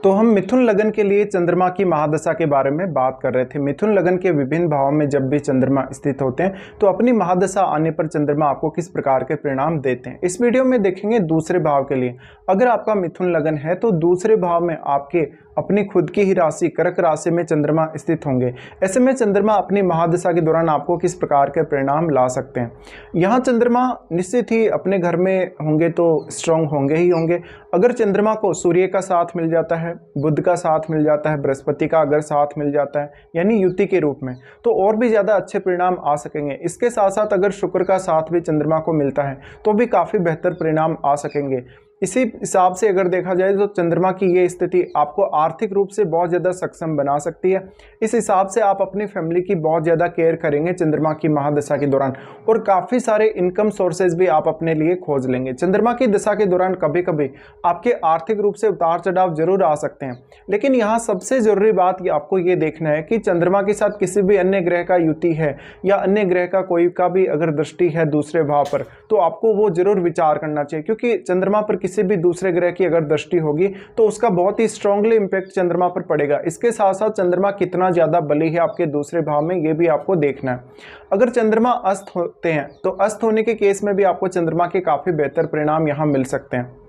तो हम मिथुन लगन के लिए चंद्रमा की महादशा के बारे में बात कर रहे थे। मिथुन लगन के विभिन्न भावों में जब भी चंद्रमा स्थित होते हैं तो अपनी महादशा आने पर चंद्रमा आपको किस प्रकार के परिणाम देते हैं, इस वीडियो में देखेंगे दूसरे भाव के लिए। अगर आपका मिथुन लगन है तो दूसरे भाव में आपके अपनी खुद की ही राशि कर्क राशि में चंद्रमा स्थित होंगे। ऐसे में चंद्रमा अपनी महादशा के दौरान आपको किस प्रकार के परिणाम ला सकते हैं। यहाँ चंद्रमा निश्चित ही अपने घर में होंगे तो स्ट्रांग होंगे ही होंगे। अगर चंद्रमा को सूर्य का साथ मिल जाता है, बुध का साथ मिल जाता है, बृहस्पति का अगर साथ मिल जाता है यानी युति के रूप में, तो और भी ज़्यादा अच्छे परिणाम आ सकेंगे। इसके साथ साथ अगर शुक्र का साथ भी चंद्रमा को मिलता है तो भी काफ़ी बेहतर परिणाम आ सकेंगे। इसी हिसाब से अगर देखा जाए तो चंद्रमा की ये स्थिति आपको आर्थिक रूप से बहुत ज़्यादा सक्षम बना सकती है। इस हिसाब से आप अपनी फैमिली की बहुत ज़्यादा केयर करेंगे चंद्रमा की महादशा के दौरान, और काफ़ी सारे इनकम सोर्सेज भी आप अपने लिए खोज लेंगे। चंद्रमा की दशा के दौरान कभी कभी आपके आर्थिक रूप से उतार चढ़ाव जरूर आ सकते हैं, लेकिन यहाँ सबसे ज़रूरी बात ये आपको ये देखना है कि चंद्रमा के साथ किसी भी अन्य ग्रह का युति है या अन्य ग्रह का कोई का भी अगर दृष्टि है दूसरे भाव पर, तो आपको वो जरूर विचार करना चाहिए, क्योंकि चंद्रमा पर किसी भी दूसरे ग्रह की अगर दृष्टि होगी तो उसका बहुत ही स्ट्रांगली इंपैक्ट चंद्रमा पर पड़ेगा। इसके साथ साथ चंद्रमा कितना ज्यादा बली है आपके दूसरे भाव में, ये भी आपको देखना है। अगर चंद्रमा अस्त होते हैं तो अस्त होने के केस में भी आपको चंद्रमा के काफी बेहतर परिणाम यहां मिल सकते हैं।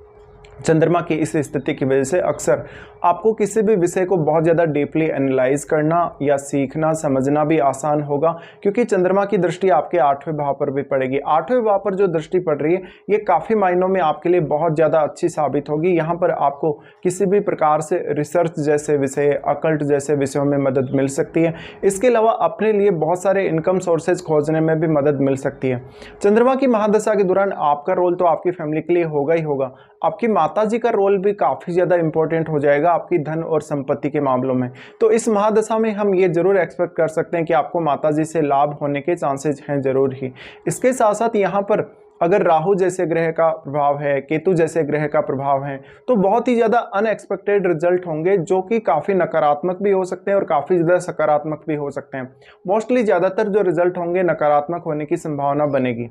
चंद्रमा की इस स्थिति की वजह से अक्सर आपको किसी भी विषय को बहुत ज़्यादा डीपली एनालाइज करना या सीखना समझना भी आसान होगा, क्योंकि चंद्रमा की दृष्टि आपके 8वें भाव पर भी पड़ेगी। 8वें भाव पर जो दृष्टि पड़ रही है ये काफ़ी मायनों में आपके लिए बहुत ज़्यादा अच्छी साबित होगी। यहाँ पर आपको किसी भी प्रकार से रिसर्च जैसे विषय, अकल्ट जैसे विषयों में मदद मिल सकती है। इसके अलावा अपने लिए बहुत सारे इनकम सोर्सेज खोजने में भी मदद मिल सकती है। चंद्रमा की महादशा के दौरान आपका रोल तो आपकी फैमिली के लिए होगा ही होगा, आपकी माताजी का रोल भी काफ़ी ज़्यादा इंपॉर्टेंट हो जाएगा आपकी धन और संपत्ति के मामलों में। तो इस महादशा में हम ये जरूर एक्सपेक्ट कर सकते हैं कि आपको माताजी से लाभ होने के चांसेज हैं जरूर ही। इसके साथ साथ यहाँ पर अगर राहु जैसे ग्रह का प्रभाव है, केतु जैसे ग्रह का प्रभाव है, तो बहुत ही ज़्यादा अनएक्सपेक्टेड रिजल्ट होंगे जो कि काफ़ी नकारात्मक भी हो सकते हैं और काफ़ी ज़्यादा सकारात्मक भी हो सकते हैं। मोस्टली ज़्यादातर जो रिजल्ट होंगे नकारात्मक होने की संभावना बनेगी।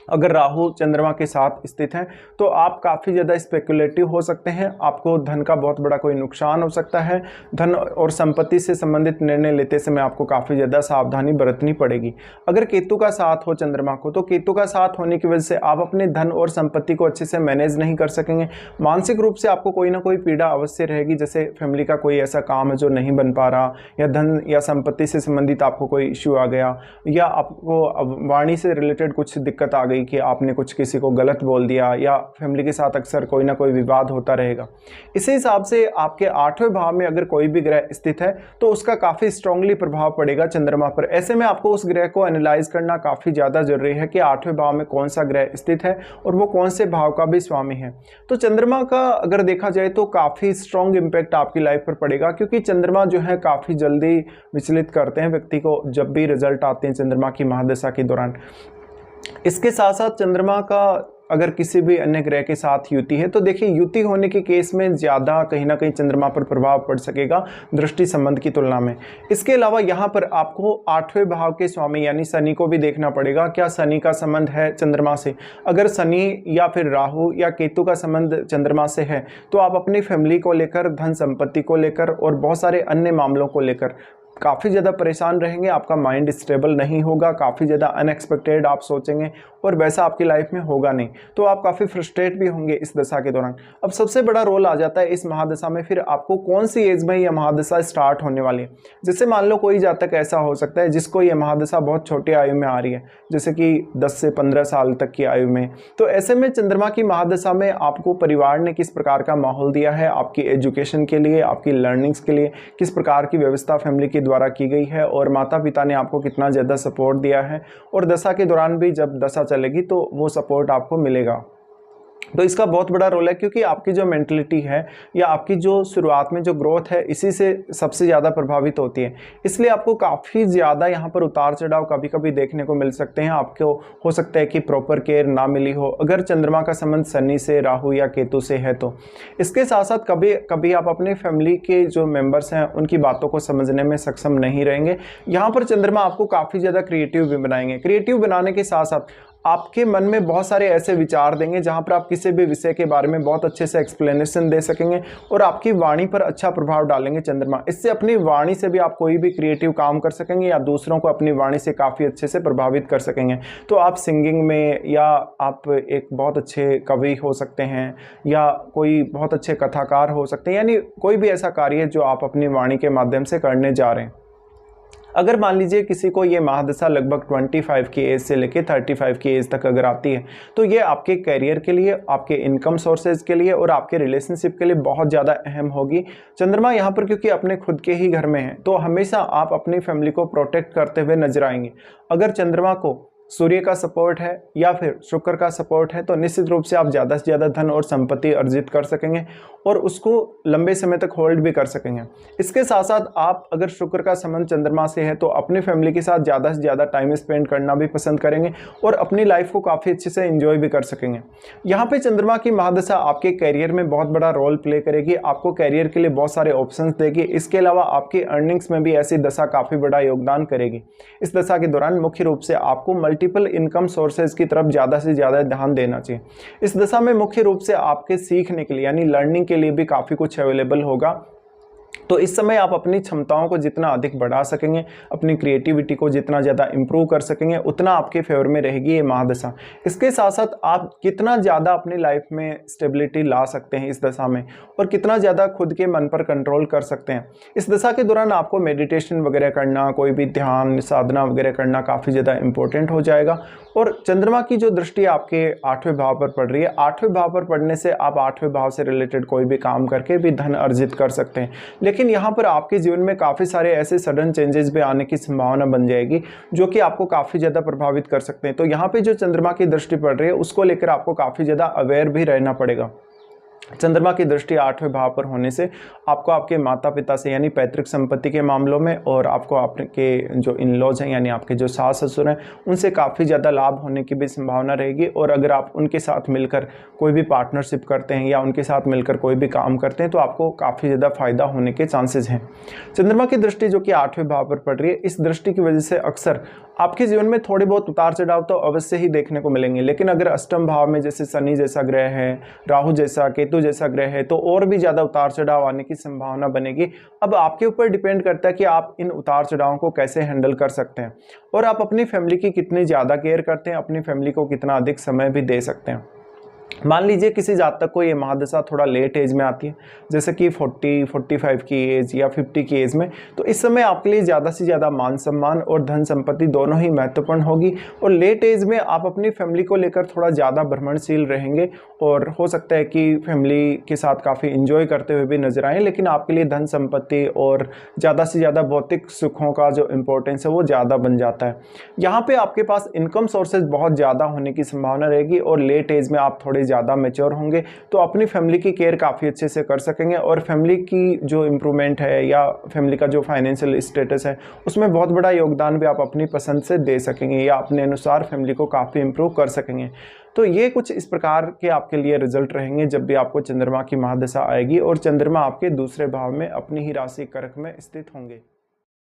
अगर राहु चंद्रमा के साथ स्थित हैं तो आप काफ़ी ज़्यादा स्पेकुलेटिव हो सकते हैं, आपको धन का बहुत बड़ा कोई नुकसान हो सकता है। धन और संपत्ति से संबंधित निर्णय लेते समय आपको काफ़ी ज़्यादा सावधानी बरतनी पड़ेगी। अगर केतु का साथ हो चंद्रमा को, तो केतु का साथ होने की वजह से आप अपने धन और संपत्ति को अच्छे से मैनेज नहीं कर सकेंगे। मानसिक रूप से आपको कोई ना कोई पीड़ा अवश्य रहेगी, जैसे फैमिली का कोई ऐसा काम है जो नहीं बन पा रहा, या धन या संपत्ति से संबंधित आपको कोई इश्यू आ गया, या आपको वाणी से रिलेटेड कुछ दिक्कत आ गई कि आपने कुछ किसी को गलत बोल दिया, या फैमिली के साथ अक्सर कोई ना कोई विवाद होता रहेगा। इसी हिसाब से आपके 8वें भाव में अगर कोई भी ग्रह स्थित है तो उसका काफ़ी स्ट्रांगली प्रभाव पड़ेगा चंद्रमा पर। ऐसे में आपको उस ग्रह को एनालाइज करना काफ़ी ज़्यादा जरूरी है कि 8वें भाव में कौन सा ग्रह स्थित है और वो कौन से भाव का भी स्वामी है। तो चंद्रमा का अगर देखा जाए तो काफ़ी स्ट्रांग इम्पैक्ट आपकी लाइफ पर पड़ेगा, क्योंकि चंद्रमा जो है काफ़ी जल्दी विचलित करते हैं व्यक्ति को जब भी रिजल्ट आते हैं चंद्रमा की महादशा के दौरान। इसके साथ साथ चंद्रमा का अगर किसी भी अन्य ग्रह के साथ युति है तो देखिए युति होने के केस में ज़्यादा कहीं ना कहीं चंद्रमा पर प्रभाव पड़ सकेगा दृष्टि संबंध की तुलना में। इसके अलावा यहाँ पर आपको 8वें भाव के स्वामी यानी शनि को भी देखना पड़ेगा। क्या शनि का संबंध है चंद्रमा से? अगर शनि या फिर राहु या केतु का संबंध चंद्रमा से है तो आप अपनी फैमिली को लेकर, धन संपत्ति को लेकर और बहुत सारे अन्य मामलों को लेकर काफ़ी ज़्यादा परेशान रहेंगे। आपका माइंड स्टेबल नहीं होगा, काफ़ी ज़्यादा अनएक्सपेक्टेड आप सोचेंगे और वैसा आपकी लाइफ में होगा नहीं, तो आप काफ़ी फ्रस्ट्रेट भी होंगे इस दशा के दौरान। अब सबसे बड़ा रोल आ जाता है इस महादशा में फिर आपको कौन सी एज में यह महादशा स्टार्ट होने वाली है। जैसे मान लो कोई जातक ऐसा हो सकता है जिसको ये महादशा बहुत छोटी आयु में आ रही है, जैसे कि 10 से 15 साल तक की आयु में। तो ऐसे में चंद्रमा की महादशा में आपको परिवार ने किस प्रकार का माहौल दिया है आपकी एजुकेशन के लिए, आपकी लर्निंग्स के लिए, किस प्रकार की व्यवस्था फैमिली की द्वारा की गई है, और माता पिता ने आपको कितना ज़्यादा सपोर्ट दिया है, और दशा के दौरान भी जब दशा चलेगी तो वो सपोर्ट आपको मिलेगा। तो इसका बहुत बड़ा रोल है, क्योंकि आपकी जो मेंटलिटी है या आपकी जो शुरुआत में जो ग्रोथ है इसी से सबसे ज़्यादा प्रभावित होती है। इसलिए आपको काफ़ी ज़्यादा यहाँ पर उतार चढ़ाव कभी कभी देखने को मिल सकते हैं। आपको हो सकता है कि प्रॉपर केयर ना मिली हो अगर चंद्रमा का संबंध शनि से, राहु या केतु से है तो। इसके साथ साथ कभी कभी आप अपने फैमिली के जो मेम्बर्स हैं उनकी बातों को समझने में सक्षम नहीं रहेंगे। यहाँ पर चंद्रमा आपको काफ़ी ज़्यादा क्रिएटिव भी बनाएंगे। क्रिएटिव बनाने के साथ साथ आपके मन में बहुत सारे ऐसे विचार देंगे जहाँ पर आप किसी भी विषय के बारे में बहुत अच्छे से एक्सप्लेनेशन दे सकेंगे और आपकी वाणी पर अच्छा प्रभाव डालेंगे चंद्रमा। इससे अपनी वाणी से भी आप कोई भी क्रिएटिव काम कर सकेंगे या दूसरों को अपनी वाणी से काफ़ी अच्छे से प्रभावित कर सकेंगे। तो आप सिंगिंग में, या आप एक बहुत अच्छे कवि हो सकते हैं, या कोई बहुत अच्छे कथाकार हो सकते हैं, यानी कोई भी ऐसा कार्य जो आप अपनी वाणी के माध्यम से करने जा रहे हैं। अगर मान लीजिए किसी को ये महादशा लगभग 25 की एज से लेकर 35 की एज तक अगर आती है, तो ये आपके करियर के लिए, आपके इनकम सोर्सेज के लिए और आपके रिलेशनशिप के लिए बहुत ज़्यादा अहम होगी। चंद्रमा यहाँ पर क्योंकि अपने खुद के ही घर में है, तो हमेशा आप अपनी फैमिली को प्रोटेक्ट करते हुए नजर आएंगे। अगर चंद्रमा को सूर्य का सपोर्ट है या फिर शुक्र का सपोर्ट है, तो निश्चित रूप से आप ज़्यादा से ज़्यादा धन और संपत्ति अर्जित कर सकेंगे और उसको लंबे समय तक होल्ड भी कर सकेंगे। इसके साथ साथ आप अगर शुक्र का संबंध चंद्रमा से है, तो अपनी फैमिली के साथ ज़्यादा से ज़्यादा टाइम स्पेंड करना भी पसंद करेंगे और अपनी लाइफ को काफ़ी अच्छे से एंजॉय भी कर सकेंगे। यहाँ पे चंद्रमा की महादशा आपके करियर में बहुत बड़ा रोल प्ले करेगी, आपको करियर के लिए बहुत सारे ऑप्शंस देगी। इसके अलावा आपकी अर्निंग्स में भी ऐसी दशा काफ़ी बड़ा योगदान करेगी। इस दशा के दौरान मुख्य रूप से आपको मल्टीपल इनकम सोर्सेज की तरफ ज़्यादा से ज़्यादा ध्यान देना चाहिए। इस दशा में मुख्य रूप से आपके सीखने के लिए यानी लर्निंग के लिए भी काफ़ी कुछ अवेलेबल होगा। तो इस समय आप अपनी क्षमताओं को जितना अधिक बढ़ा सकेंगे, अपनी क्रिएटिविटी को जितना ज़्यादा इंप्रूव कर सकेंगे, उतना आपके फेवर में रहेगी ये महादशा। इसके साथ साथ आप कितना ज़्यादा अपनी लाइफ में स्टेबिलिटी ला सकते हैं इस दशा में, और कितना ज़्यादा खुद के मन पर कंट्रोल कर सकते हैं। इस दशा के दौरान आपको मेडिटेशन वगैरह करना, कोई भी ध्यान साधना वगैरह करना काफ़ी ज़्यादा इंपॉर्टेंट हो जाएगा। और चंद्रमा की जो दृष्टि आपके 8वें भाव पर पड़ रही है, 8वें भाव पर पड़ने से आप 8वें भाव से रिलेटेड कोई भी काम करके भी धन अर्जित कर सकते हैं। लेकिन यहाँ पर आपके जीवन में काफ़ी सारे ऐसे सडन चेंजेस भी आने की संभावना बन जाएगी जो कि आपको काफ़ी ज़्यादा प्रभावित कर सकते हैं। तो यहाँ पे जो चंद्रमा की दृष्टि पड़ रही है, उसको लेकर आपको काफ़ी ज़्यादा अवेयर भी रहना पड़ेगा। चंद्रमा की दृष्टि 8वें भाव पर होने से आपको आपके माता पिता से यानी पैतृक संपत्ति के मामलों में, और आपको आपके जो इन लॉज हैं यानी आपके जो सास ससुर हैं, उनसे काफ़ी ज़्यादा लाभ होने की भी संभावना रहेगी। और अगर आप उनके साथ मिलकर कोई भी पार्टनरशिप करते हैं या उनके साथ मिलकर कोई भी काम करते हैं, तो आपको काफ़ी ज़्यादा फायदा होने के चांसेस हैं। चंद्रमा की दृष्टि जो कि 8वें भाव पर पड़ रही है, इस दृष्टि की वजह से अक्सर आपके जीवन में थोड़े बहुत उतार चढ़ाव तो अवश्य ही देखने को मिलेंगे। लेकिन अगर अष्टम भाव में जैसे शनि जैसा ग्रह है, राहु जैसा, केतु जैसा ग्रह है, तो और भी ज़्यादा उतार चढ़ाव आने की संभावना बनेगी। अब आपके ऊपर डिपेंड करता है कि आप इन उतार चढ़ावों को कैसे हैंडल कर सकते हैं और आप अपनी फैमिली की कितनी ज़्यादा केयर करते हैं, अपनी फैमिली को कितना अधिक समय भी दे सकते हैं। मान लीजिए किसी जातक को ये महादशा थोड़ा लेट एज में आती है, जैसे कि 40, 45 की एज या 50 की एज में, तो इस समय आपके लिए ज़्यादा से ज़्यादा मान सम्मान और धन संपत्ति दोनों ही महत्वपूर्ण होगी। और लेट एज में आप अपनी फैमिली को लेकर थोड़ा ज़्यादा भ्रमणशील रहेंगे और हो सकता है कि फैमिली के साथ काफ़ी इंजॉय करते हुए भी नजर आएँ, लेकिन आपके लिए धन संपत्ति और ज़्यादा से ज़्यादा भौतिक सुखों का जो इम्पोर्टेंस है वो ज़्यादा बन जाता है। यहाँ पर आपके पास इनकम सोर्सेज बहुत ज़्यादा होने की संभावना रहेगी और लेट एज में आप थोड़े ज़्यादा मैच्योर होंगे, तो अपनी फैमिली की केयर काफ़ी अच्छे से कर सकेंगे और फैमिली की जो इम्प्रूवमेंट है या फैमिली का जो फाइनेंशियल स्टेटस है, उसमें बहुत बड़ा योगदान भी आप अपनी पसंद से दे सकेंगे या अपने अनुसार फैमिली को काफ़ी इम्प्रूव कर सकेंगे। तो ये कुछ इस प्रकार के आपके लिए रिजल्ट रहेंगे जब भी आपको चंद्रमा की महादशा आएगी और चंद्रमा आपके दूसरे भाव में अपनी ही राशि कर्क में स्थित होंगे।